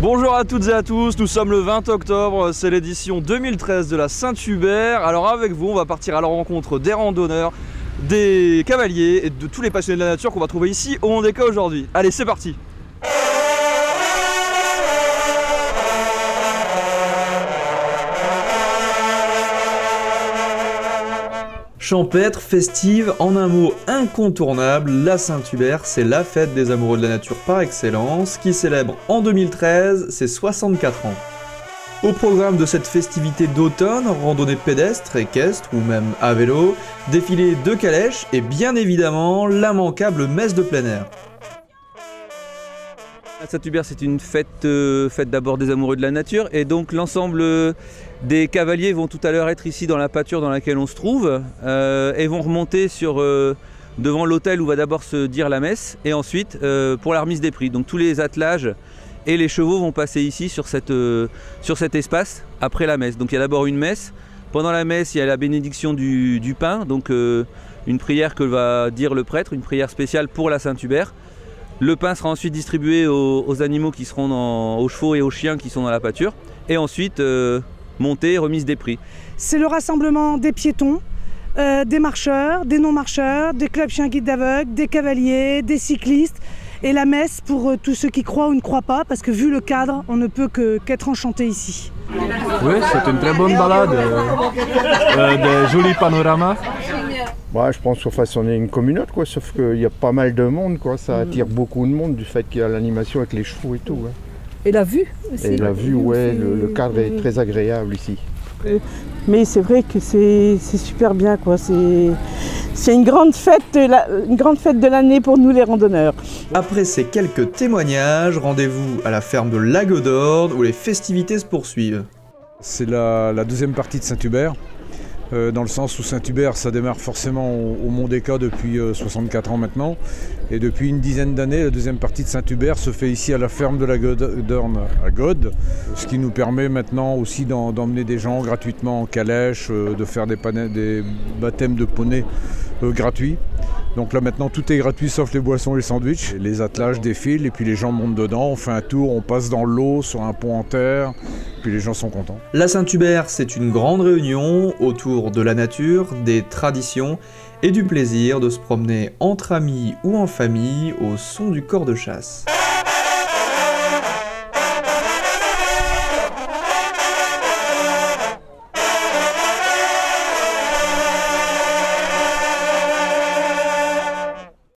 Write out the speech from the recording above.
Bonjour à toutes et à tous, nous sommes le 20 octobre, c'est l'édition 2013 de la Saint-Hubert. Alors avec vous, on va partir à la rencontre des randonneurs, des cavaliers et de tous les passionnés de la nature qu'on va trouver ici au Mondéka aujourd'hui. Allez, c'est parti! Champêtre, festive, en un mot incontournable, la Saint-Hubert, c'est la fête des amoureux de la nature par excellence, qui célèbre en 2013 ses 64 ans. Au programme de cette festivité d'automne, randonnée pédestre, équestre ou même à vélo, défilé de calèches et bien évidemment l'immanquable messe de plein air. La Saint-Hubert, c'est une fête d'abord des amoureux de la nature, et donc l'ensemble des cavaliers vont tout à l'heure être ici dans la pâture dans laquelle on se trouve et vont remonter devant l'autel où va d'abord se dire la messe, et ensuite pour la remise des prix. Donc tous les attelages et les chevaux vont passer ici sur cet espace après la messe. Donc il y a d'abord une messe. Pendant la messe, il y a la bénédiction du pain, donc une prière que va dire le prêtre, une prière spéciale pour la Saint-Hubert. Le pain sera ensuite distribué aux animaux qui seront aux chevaux et aux chiens qui sont dans la pâture, et ensuite montée, remise des prix. C'est le rassemblement des piétons, des marcheurs, des non-marcheurs, des clubs chiens guides d'aveugles, des cavaliers, des cyclistes, et la messe pour tous ceux qui croient ou ne croient pas, parce que vu le cadre, on ne peut qu'être enchanté ici. Oui, c'est une très bonne balade, des jolis panoramas. Ouais, je pense qu'on est une communauté, quoi, sauf qu'il y a pas mal de monde, quoi. Ça attire beaucoup de monde du fait qu'il y a l'animation avec les chevaux et tout. Ouais. Et la vue aussi. Et la vue, ouais, le cadre est très agréable ici. Mais c'est vrai que c'est super bien, quoi. C'est une grande fête de l'année pour nous les randonneurs. Après ces quelques témoignages, rendez-vous à la ferme de Lagodord où les festivités se poursuivent. C'est la deuxième partie de Saint-Hubert. Dans le sens où Saint-Hubert, ça démarre forcément au Mondéka depuis 64 ans maintenant. Et depuis une dizaine d'années, la deuxième partie de Saint-Hubert se fait ici à la ferme de Lagodorn à God. Ce qui nous permet maintenant aussi d'emmener des gens gratuitement en calèche, de faire des baptêmes de poney gratuits. Donc là maintenant tout est gratuit sauf les boissons et les sandwichs. Les attelages défilent et puis les gens montent dedans, on fait un tour, on passe dans l'eau sur un pont en terre, puis les gens sont contents. La Saint-Hubert, c'est une grande réunion autour de la nature, des traditions et du plaisir de se promener entre amis ou en famille au son du cor de chasse.